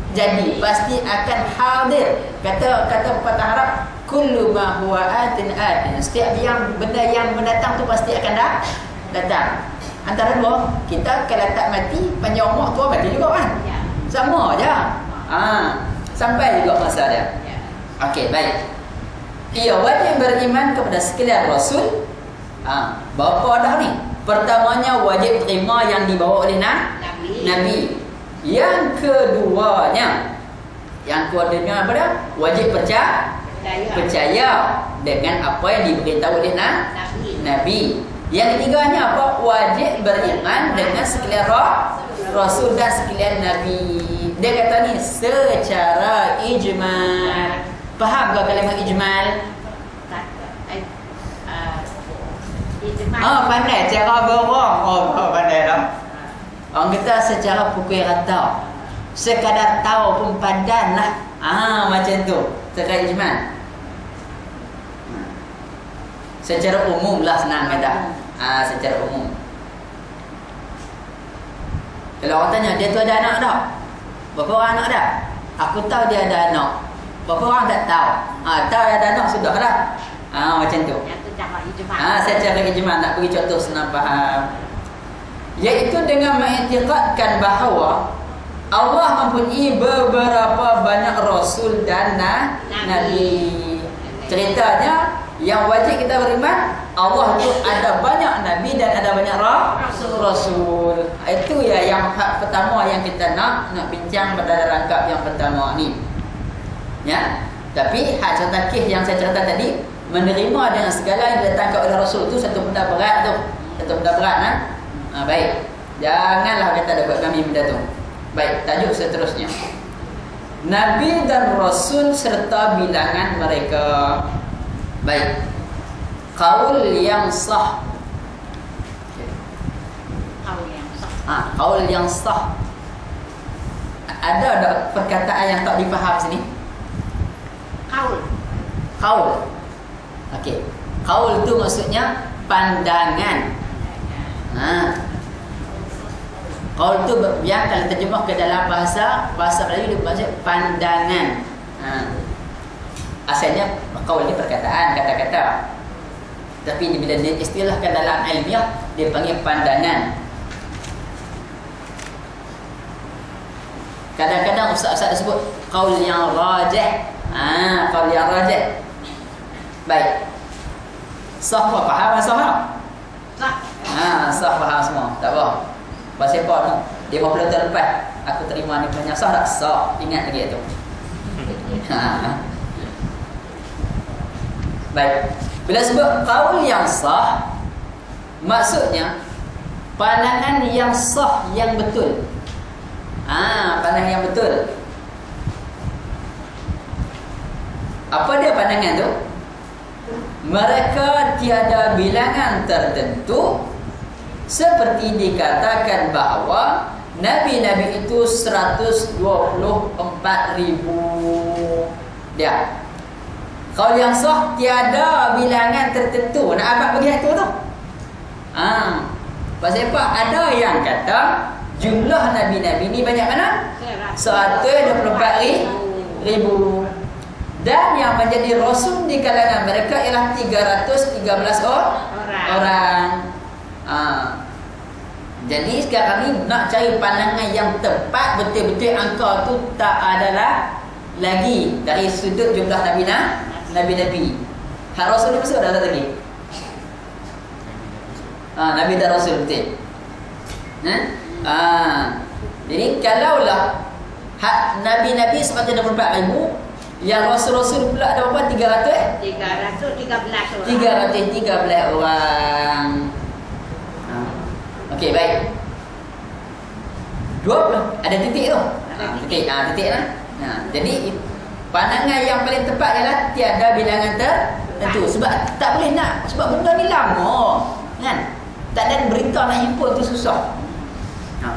jadi, pasti akan hadir. Kata pepatah Arab, kullu ma huwa atin. Setiap benda yang mendatang tu pasti akan datang. Antara dua, kita kalau tak mati panjang umur tua mati juga kan? Sama je. Sampai juga masa dia. Okey, baik. Ia wajib beriman kepada sekalian Rasul. Berapa dah ni? Pertamanya wajib terima yang dibawa oleh Nabi. Yang keduanya apa dah? Wajib percaya dengan apa yang diberitahu oleh Nabi. Yang ketiganya apa? Wajib beriman dengan sekalian Rasul dan sekalian Nabi. Dia kata ni secara ijmal. Faham ke kalimah ijmal? Pandai cara borong. Pandai dah. Orang kata secara pukul rata, sekadar tahu pun padan lah. Macam tu secara ijmal. Secara umum lah senang kata. Secara umum. Kalau orang tanya, dia tu ada anak tak? Berapa orang anak dah? Aku tahu dia ada anak. Berapa orang tak tahu? Tahu dia ada anak, sudahlah. Macam tu. Yang tu cara ijma'. Secara ijma', nak bagi contoh senang faham. Iaitu dengan mengiktikadkan bahawa Allah mempunyai beberapa banyak rasul dan nabi. Ceritanya yang wajib kita beriman, Allah itu ada banyak nabi dan ada banyak rasul. Itu ya yang hak pertama yang kita nak bincang pada rangkap yang pertama ni. Ya. Tapi hak contoh yang saya cerita tadi, menerima dengan segala yang didatangkan oleh rasul itu satu benda berat tu. Satu benda berat baik. Janganlah kita dapat kami benda tu. Baik, tajuk seterusnya. Nabi dan Rasul serta bilangan mereka. Baik. Qaul yang sah. Qaul yang sah. Ada perkataan yang tak difaham sini? Qaul. Okey. Qaul itu maksudnya pandangan. Qaul tu yang kalau terjemah ke dalam bahasa Melayu dia maksud pandangan. Asalnya qaul ni perkataan, kata-kata. Tapi bila dia istilahkan dalam ilmiah dia panggil pandangan. Kadang-kadang ustaz-ustaz disebut qaul yang rajih. Qaul yang rajih. Baik. Sah faham sah? Sah faham semua. Tak apa. Bahasa apa tu? 50 tahun lepas aku terima ni punya sah tak? Sah. Ingat lagi tu. Baik. Bila sebut qaul yang sah, maksudnya pandangan yang sah, yang betul. Pandangan yang betul. Apa dia pandangan tu? Mereka tiada bilangan tertentu, seperti dikatakan bahawa Nabi-Nabi itu 124,000 dia. Kalau yang sah tiada bilangan tertentu. Nak abang bagi tu tu. Pasal apa? Ada yang kata jumlah Nabi-Nabi ni banyak mana? 124,000. Dan yang menjadi rasul di kalangan mereka ialah 313 orang. Jadi sekarang ni nak cari pandangan yang tepat, betul-betul angka tu tak adalah lagi dari sudut jumlah Nabi-Nabi. Hak rasul ni masuk dah lagi. Nabi dan rasul betul. Jadi kalaulah hak Nabi-Nabi 124,000, yang rasul-rasul pula ada berapa? 313 orang. Okey, baik. 20 ada titik tu. Titik lah. Jadi pandangan yang paling tepat ialah tiada bilangan tertentu. Sebab tak boleh nak, sebab benda ni lama, kan? Tak ada berita nak himpun tu susah.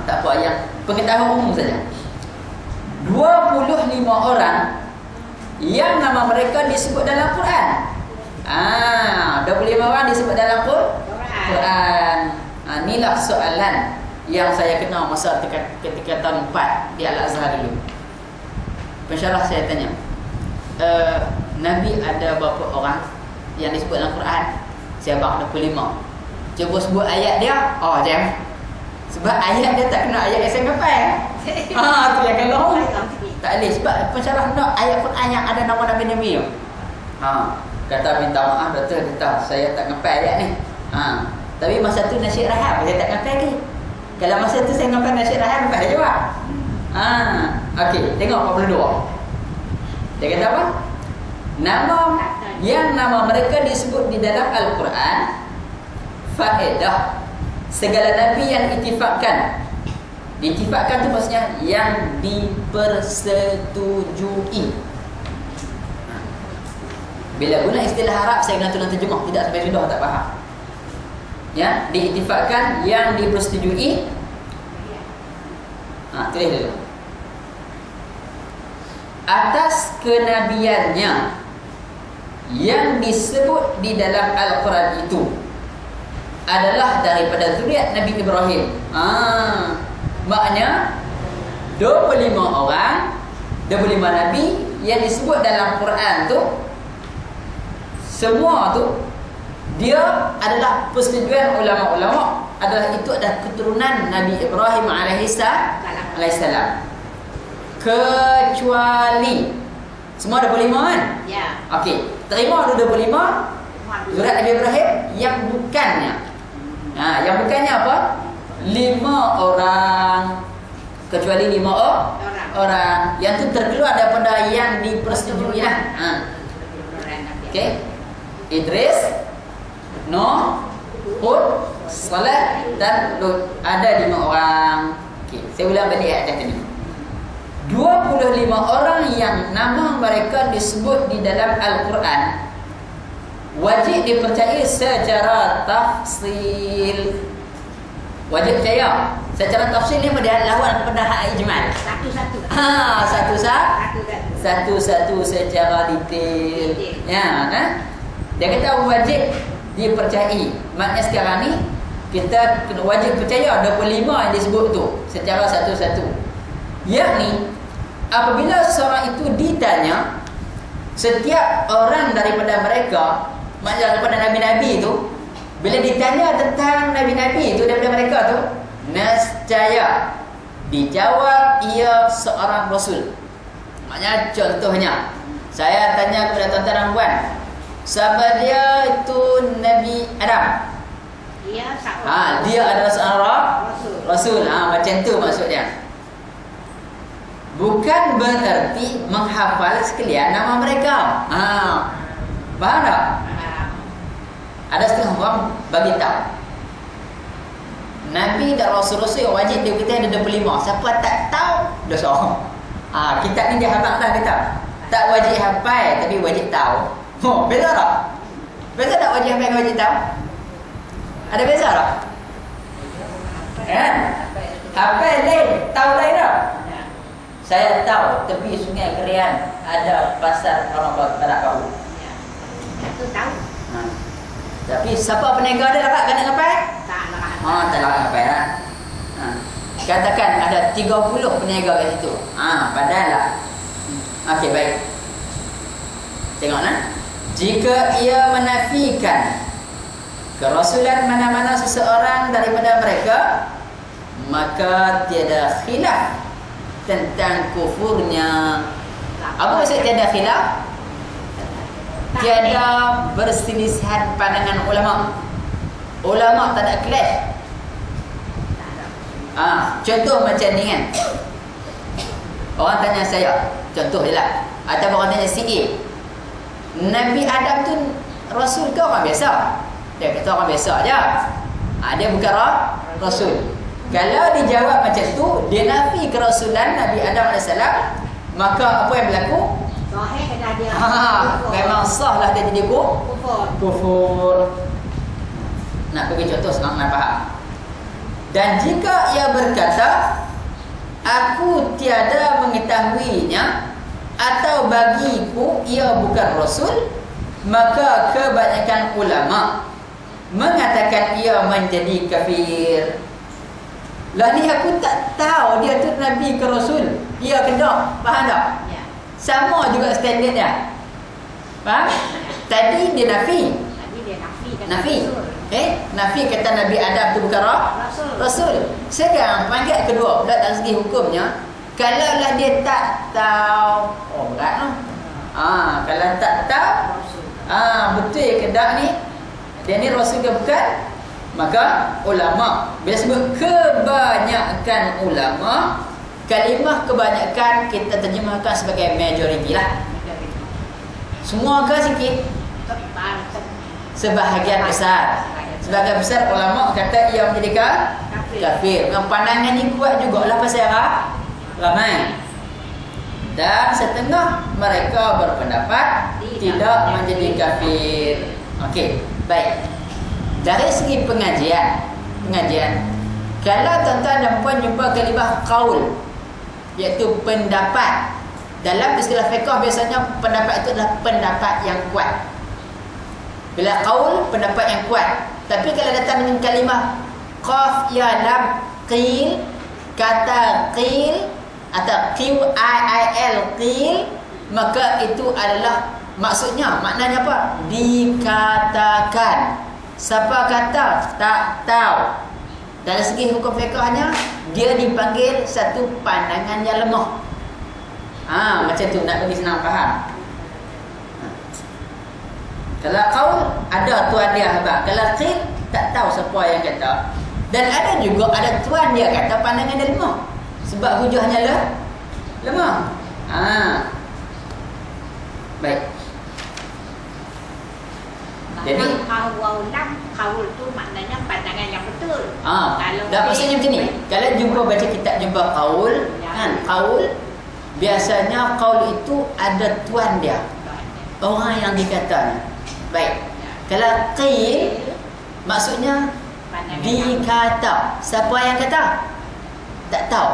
Tak apa, yang pengetahuan umum saja. 25 orang yang nama mereka disebut dalam Quran. 25 orang disebut dalam Quran. Inilah soalan yang saya kenal masa ketika tahun 4 di Al-Azhar dulu. Pensyarah saya tanya, Nabi ada berapa orang yang disebut dalam Quran? Saya bang 25. Cuba sebut ayat dia. Jam. Sebab ayat dia tak kena ayat yang saya kapal. Tu yang kalau tak boleh. Sebab pensyarah nak ayat Quran yang ada nama Nabi-Nabi tu. Kata minta maaf doktor, kata saya tak ngapal ayat ni. Tapi masa tu nasyid rahab saya tak ngapal lagi. Kalau masa tu saya ngapal nasyid rahab, lepas dia jawab. Okey, tengok 42. Dia kata apa? Nama mereka disebut di dalam Al-Quran, faedah segala nabi yang diittifaqkan. Diittifaqkan tu maksudnya yang dipersetujui. Bila guna istilah Arab saya kena tulang terjemah, tidak sampai sudah tak faham. Ya, diittifaqkan yang dipersetujui. Tulis dulu. Atas kenabiannya yang disebut di dalam Al-Quran itu adalah daripada zuriat Nabi Ibrahim. Maknanya 25 orang, 25 nabi yang disebut dalam Quran tu, semua tu dia adalah persetujuan ulama-ulama adalah itu adalah keturunan Nabi Ibrahim alaihissalam. Kecuali semua 25 kan? Ya. Okey, terima ada 25 zuriat Nabi Ibrahim yang bukannya. Yang bukannya apa? 5 orang. Kecuali 5 orang. Yang tu terkeluar daripada yang dipersetujui lah. Okey. Idris, Nuh, Hud, Saleh dan Lut. Ada 5 orang. Okey, saya ulang balik ayat tadi. 25 orang yang nama mereka disebut di dalam Al-Quran wajib dipercayai secara tafsil. Wajib percaya secara tafsil ni dia lawan kepada hak ijmal. Satu-satu. Satu-satu secara detail. Ya, dia kata wajib dipercayai. Maknanya sekarang ni kita kena wajib percaya 25 yang disebut tu secara satu-satu. Yakni apabila seorang itu ditanya, setiap orang daripada mereka, maknanya daripada nabi-nabi itu, bila ditanya tentang nabi-nabi itu daripada mereka tu, nescaya dijawab ia seorang rasul. Maknanya contohnya, saya tanya kepada tuan-tuan dan puan, siapa dia itu Nabi Adam? Dia adalah seorang rasul. Macam tu maksudnya. Bukan bererti menghafal sekalian nama mereka. Faham tak? Ada setengah orang bagi tahu Nabi dan Rasul-Rasul yang wajib dia kita ada 25. Siapa tak tahu dosa. Kitab ni dia habang dah kata. Tak wajib hafal tapi wajib tahu. Beza tak? Beza tak wajib hafal dan wajib tahu? Ada beza tak? Hafal lain, tahu lain tak? Saya tahu tepi Sungai Kerian ada pasar orang barat baru. Itu tahu. Tapi siapa peniaga dia dapat kena ngapai? Tak lah. Tak lah ngapai lah. Katakan ada 30 peniaga kat situ. Padahal lah. Okey, baik. Tengoklah. Jika ia menafikan kerasulan mana-mana seseorang daripada mereka, maka tiada khilaf tentang kufurnya. Apa maksud tiada khilaf? Tiada perselisihan pandangan ulama. Ulama tak ada clash. Contoh macam ni kan. Orang tanya saya, contoh je lah. Atau orang tanya si A, Nabi Adam tu Rasul ke orang biasa? Dia kata orang biasa je. Dia bukan Rasul. Kalau dijawab macam tu, dia nafi kerasulan Nabi Adam AS, maka apa yang berlaku? Sahih kata dia. Memang sah lah dia jadi kufur. Nak bagi contoh senang nak faham. Dan jika ia berkata, aku tiada mengetahuinya, atau bagiku ia bukan Rasul, maka kebanyakan ulama mengatakan ia menjadi kafir. Lah ni aku tak tahu dia tu Nabi ke Rasul. Ia kena, faham tak? Ya. Sama juga standard dia. Faham? Tadi dia nafi. Nafi. Nafi kata Nabi Adam tu bukan Rasul. Sekarang panggil kedua pula dari segi hukumnya, kalaulah dia tak tahu, berat tu. Kalau tak tahu, betul ke tak ni? Dia ni Rasul ke bukan? Maka ulama, bila sebut kebanyakan ulama, kalimah kebanyakan kita terjemahkan sebagai majoriti lah. Semua ke sikit? Sebahagian besar. Sebahagian besar ulama kata ia menjadi kafir. Pandangan ni kuat jugalah pasal ramai. Dan setengah mereka berpendapat tidak menjadi kafir. Okey, baik. Dari segi pengajian, kalau tuan-tuan dan puan jumpa kalimah qaul, iaitu pendapat, dalam istilah fiqh biasanya pendapat itu adalah pendapat yang kuat. Bila qaul, pendapat yang kuat. Tapi kalau datang dengan kalimah qaf ya lam qil, kata qil atau qil qil, maka itu adalah maksudnya, maknanya apa? Dikatakan. Siapa kata? Tak tahu. Dari segi hukum fiqhnya, dia dipanggil satu pandangan yang lemah. Macam tu nak bagi senang faham. Kalau qaul ada tuan dia habaq. Kalau qil tak tahu siapa yang kata. Dan ada juga ada tuan dia kata pandangan dia lemah. Sebab hujahnya lemah. Baik. Jadi kaul tu maknanya pandangan yang betul. Kalau dah maksudnya macam ni. Kalau jumpa baca kitab jumpa qaul, qaul biasanya qaul itu ada tuan dia. Orang yang dikata. Baik. Kalau qil maksudnya dikata. Siapa yang kata? Tak tahu.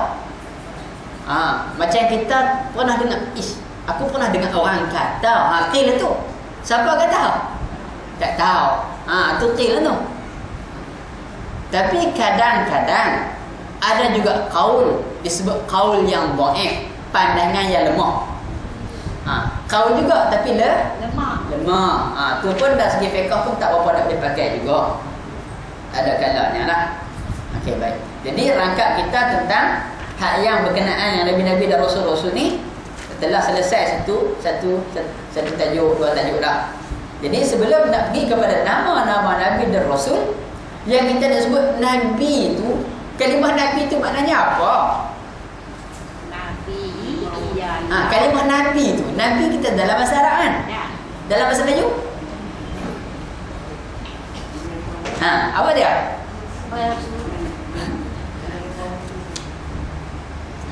Macam kita pernah dengar, aku pernah dengar orang kata, qil itu. Siapa kata? Tak tahu. Tu qil tu. Tapi kadang-kadang ada juga qaul disebut qaul yang dhaif, pandangan yang lemah. Qaul juga tapi lemah. Tu pun dari segi fiqh pun tak apa nak boleh pakai juga. Ada kalanya lah. Okey, baik. Jadi rangkap kita tentang hak yang berkenaan yang Nabi-Nabi dan Rasul-Rasul ni telah selesai satu tajuk, dua tajuk dah. Jadi sebelum nak pergi kepada nama-nama Nabi dan Rasul, yang kita nak sebut Nabi tu, kalimah Nabi tu maknanya apa? Nabi ialah kalimah Nabi tu, Nabi kita dalam bahasa Arab kan? ya. Dalam bahasa Melayu? Apa dia?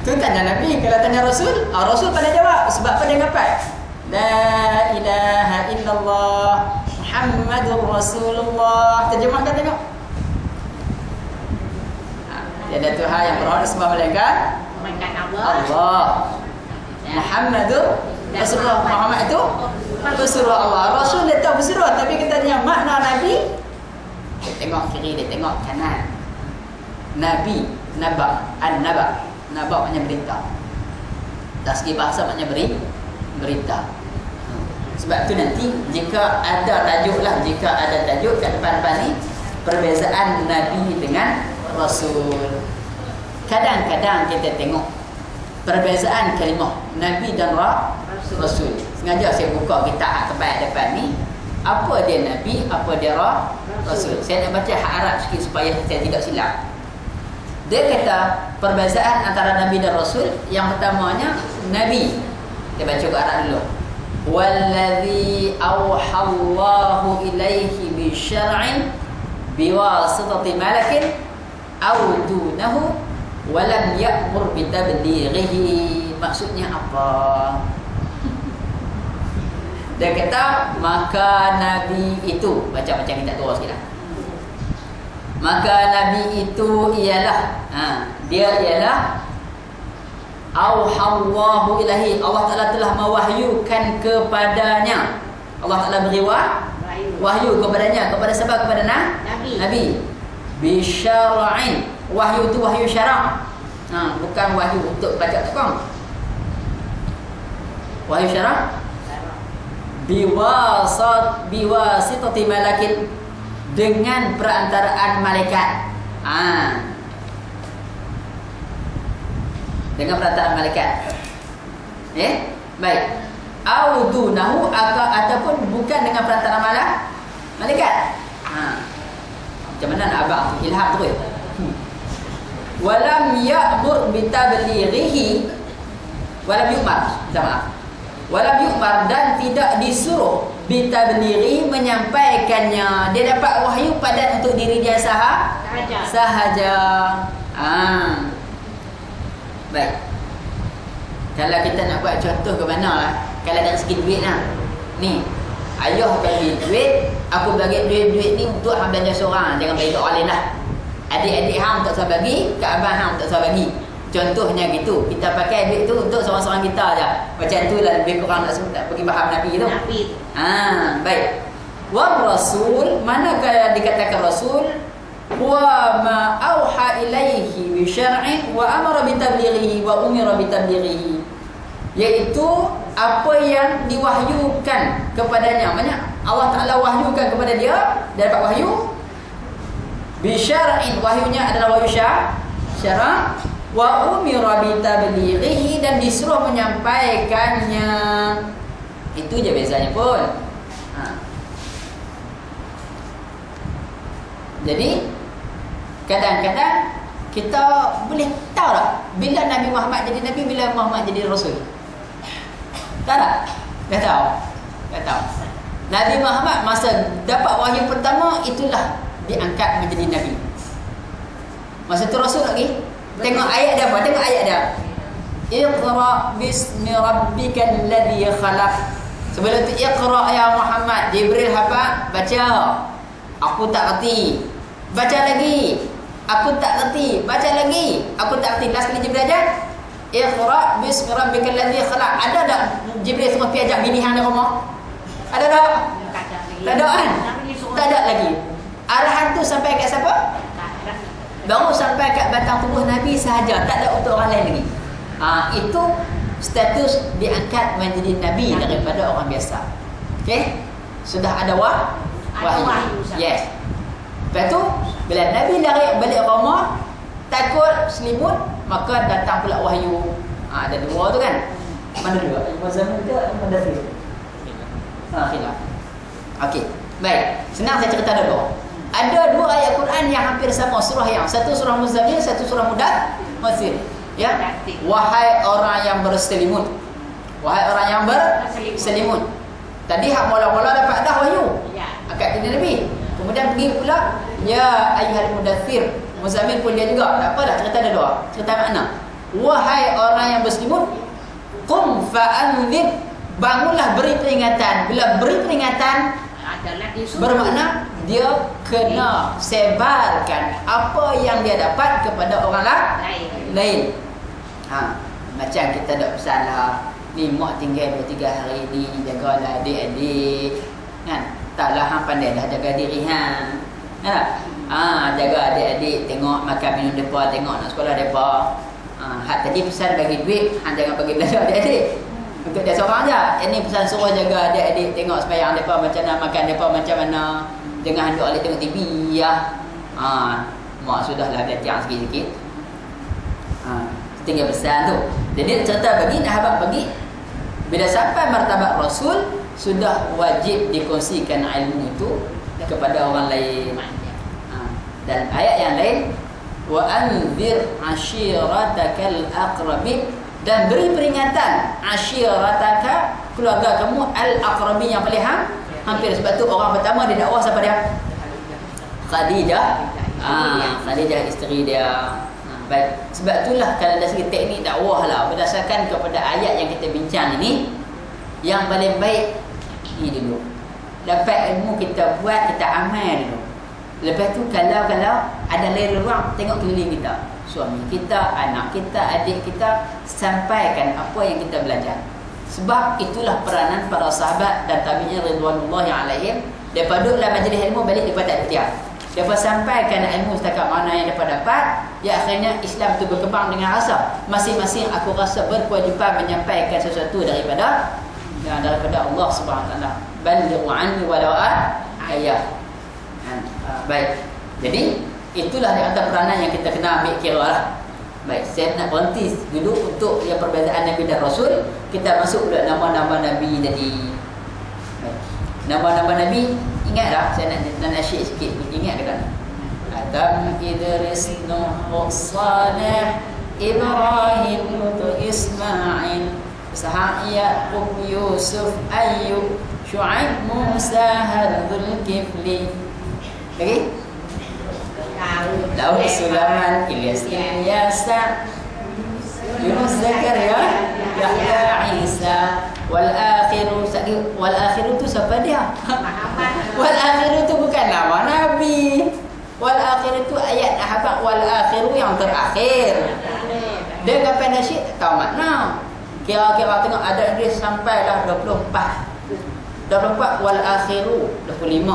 Tu tanya Nabi, kalau tanya Rasul, Rasul pada jawab. Sebab apa dia ngapal? La ilaha illallah Muhammadur Rasulullah. Terjemahkan tengok. Tiada Tuhan yang berhak disembah melainkan Allah. Muhammadur Rasulullah. Muhammad itu pesuruh Allah. Rasul dia tahu pesuruh, tapi kita tanya makna Nabi. Dia tengok kiri, dia tengok kanan. Nabi, naba, an-naba. Naba maknanya berita. Dari segi bahasa maknanya berita. Sebab tu nanti jika ada tajuk kat depan-depan ni, perbezaan Nabi dengan Rasul. Kadang-kadang kita tengok perbezaan kalimah Nabi dan Rasul. Sengaja saya buka kitab tempat depan ni. Apa dia Nabi, apa dia Rasul. Saya nak baca hak Arab sikit supaya saya tidak silap. Dia kata perbezaan antara Nabi dan Rasul, yang pertamanya Nabi. Kita baca ke Arab dulu. Wallazi awhallahu ilaihi bisyar'in biwasitati malakin aw dunahu wa lam ya'mur bitablighihi. Maksudnya apa? Dia kata maka Nabi itu, baca macam kita tua sikit lah. Maka Nabi itu ialah dia ialah auhallahu ilahi, Allah Ta'ala telah mewahyukan kepadanya. Allah Ta'ala beri wahyu kepadanya. Kepada siapa? Kepada Nabi. Bisyara'in. Wahyu itu wahyu syara'. Bukan wahyu untuk baca tekong. Wahyu syara' biwasitati malakin, dengan perantaraan malaikat. Dengan perantaraan malaikat. Baik. Audunahu ataupun bukan dengan perantaraan malaikat. Macam mana nak abang tu ilham tu? Walam ya'mur bitablighihi, walam yu'mar. Walam yu'mar, dan tidak disuruh bitablighi, menyampaikannya. Dia dapat wahyu padan untuk diri dia sahaja. Baik. Kalau kita nak buat contoh ke mana lah, kalau dari segi duit lah. Ni, ayah bagi duit, aku bagi duit ni untuk hang belanja seorang, jangan bagi kat orang lain lah. Adik-adik hang tak saya bagi, kat abang hang tak saya bagi. Contohnya gitu. Kita pakai duit tu untuk seorang-seorang kita aja. Macam tu lah lebih kurang nak pergi faham Nabi tu. Baik. Wa Rasul, manakah dikatakan Rasul? wa ma auha ilaihi bi syar'in wa amara bi tablighihi wa umira bi tablighihi, iaitu apa yang diwahyukan kepadanya. Maksudnya Allah Taala wahyukan kepada dia, dia dapat wahyu bi syar'in, wahyunya adalah wahyu syara', wa umira bi tablighihi, dan disuruh menyampaikannya. Itu je bezanya pun. Jadi kadang-kadang kita boleh tahu tak bila Nabi Muhammad jadi Nabi, bila Muhammad jadi Rasul? Tahu tak? Dah tahu? Dah tahu. Nabi Muhammad masa dapat wahyu pertama, itulah diangkat menjadi Nabi. Masa tu Rasul lagi. Tengok ayat dia apa? Tengok ayat dia. Iqra bismi rabbikal ladzi khalaq. Sebelum tu Iqra ya Muhammad, Jibril hafal, baca. Aku tak reti. Baca lagi. Aku tak reti. Baca lagi. Aku tak reti. Last kali Jibril ajar, Iqra bismi rabbikal ladzi khalaq. Ada tak Jibril semua pergi ajak bini hang di rumah? Ada tak? Tak ada kan? Tak ada lagi. Arahan tu sampai kat siapa? Baru sampai kat batang tubuh Nabi sahaja. Tak ada untuk orang lain lagi. Itu status diangkat menjadi Nabi daripada orang biasa. Okey? Sudah ada wahyu. Yes. Lepas tu bila Nabi lari balik rumah, takut selimut, maka datang pula wahyu. Ada dua tu kan? Mana dua? Muzammil ke Mudaththir? Khilaf. Okey. Baik. Senang saya cerita dulu. Ada dua ayat Quran yang hampir sama surah yang. Satu surah Muzammil, satu surah Mudaththir. Ya. Wahai orang yang berselimut. Wahai orang yang berselimut. Tadi hak mula-mula dapat dah wahyu. Akad kena Nabi. Kemudian pergi pula ya ayyuhal mudaththir. Muzammil pun dia juga. Tak apalah, cerita ada dua. Cerita makna. Wahai orang yang berselimut, qum fa'anzir, bangunlah beri peringatan. Bila beri peringatan bermakna dia kena sebarkan apa yang dia dapat kepada orang lain. Macam kita dak pesan lah, ni mak tinggal 2-3 hari ni, jagalah adik-adik kan. Taklah hang pandai dah jaga diri hang. Jaga adik-adik, tengok makan minum depa, tengok nak sekolah depa. Hak tadi pesan bagi duit, hang jangan bagi belajar adik-adik. Untuk dia seorang je. Ini pesan suruh jaga adik-adik, tengok sembahyang depa macam mana, makan depa macam mana. Jangan duk alik tengok TV ya. Mak sudahlah belajar sikit-sikit. Tinggal pesan tu. Jadi cerita bagi sahabat bagi bila sampai martabat Rasul, sudah wajib dikongsikan ilmu itu kepada orang lain. Dan ayat yang lain, wa anzir ashiratakal aqrabin, dan beri peringatan ashirataka, keluarga kamu, al-aqrabin yang paling hampir. Sebab tu orang pertama dia dakwah siapa dia? Khadijah. Khadijah isteri dia. Baik. Sebab itulah kalau dari segi teknik dakwah lah, berdasarkan kepada ayat yang kita bincang ini, yang paling baik ni dulu. Dapat ilmu kita buat, kita amal dulu. Lepas tu kalau ada lain ruang, tengok keliling kita, suami kita, anak kita, adik kita, sampaikan apa yang kita belajar. Sebab itulah peranan para sahabat dan tabi'in ridwanullahi alaihim. Depa duduk dalam majlis ilmu, balik depa tak ikhtiar. Depa sampaikan ilmu setakat mana yang depa dapat. Ya akhirnya Islam itu berkembang dengan rasa masing-masing aku rasa berkewajipan menyampaikan sesuatu daripada Allah Subhanahu wa taala. Balighu anni walau ayat. Baik. Jadi itulah di antara peranan yang kita kena ambil kira lah. Baik, saya nak berhenti dulu untuk yang perbezaan Nabi dan Rasul. Kita masuk pula nama-nama Nabi tadi. Baik. Nama-nama Nabi, ingat dah, saya nak share sikit. Ingat dekat Adam, Idris, Nuh, Saleh, Ibrahim, Lut, Ismail, Ishaq, Yaqub, Yusuf, Ayyub, Syuaib, Musa, Hadzul Kifli. Lagi? Daud, Sulaiman, Ilyas, Yunus, Zakaria, Yahya, Isa. Wal akhiru tu siapa dia? Wal akhiru tu bukan nama Nabi. Wal akhiru tu ayat hafal wal akhiru yang terakhir. Dia kapan nasyid tak tahu makna. Kira-kira tengok ada dia sampailah 24 wal akhiru 25.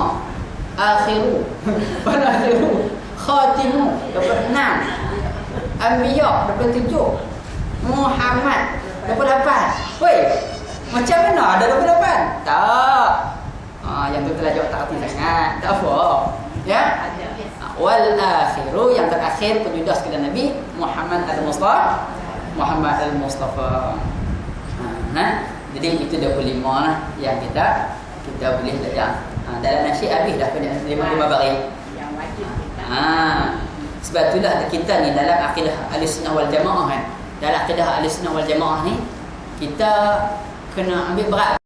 Akhiru wal akhiru Khatimu dapat 6. Anbiya dapat 7. Muhammad dapat 8. Woi, macam mana ada dapat 8? Tak. Yang tu telah jawab tak hati sangat. Tak apa. Ya. Wal akhiru yang terakhir penjudas kepada Nabi Muhammad al-Mustafa. Muhammad al-Mustafa. Nah, jadi itu 25 lah yang kita boleh belajar. Dalam nasyid habis dah 5 baris. Yang wajib kita. Sebab itulah kita ni dalam akidah Ahlussunnah wal Jamaah kan. Dalam akidah Ahlussunnah wal Jamaah ni kita kena ambil berat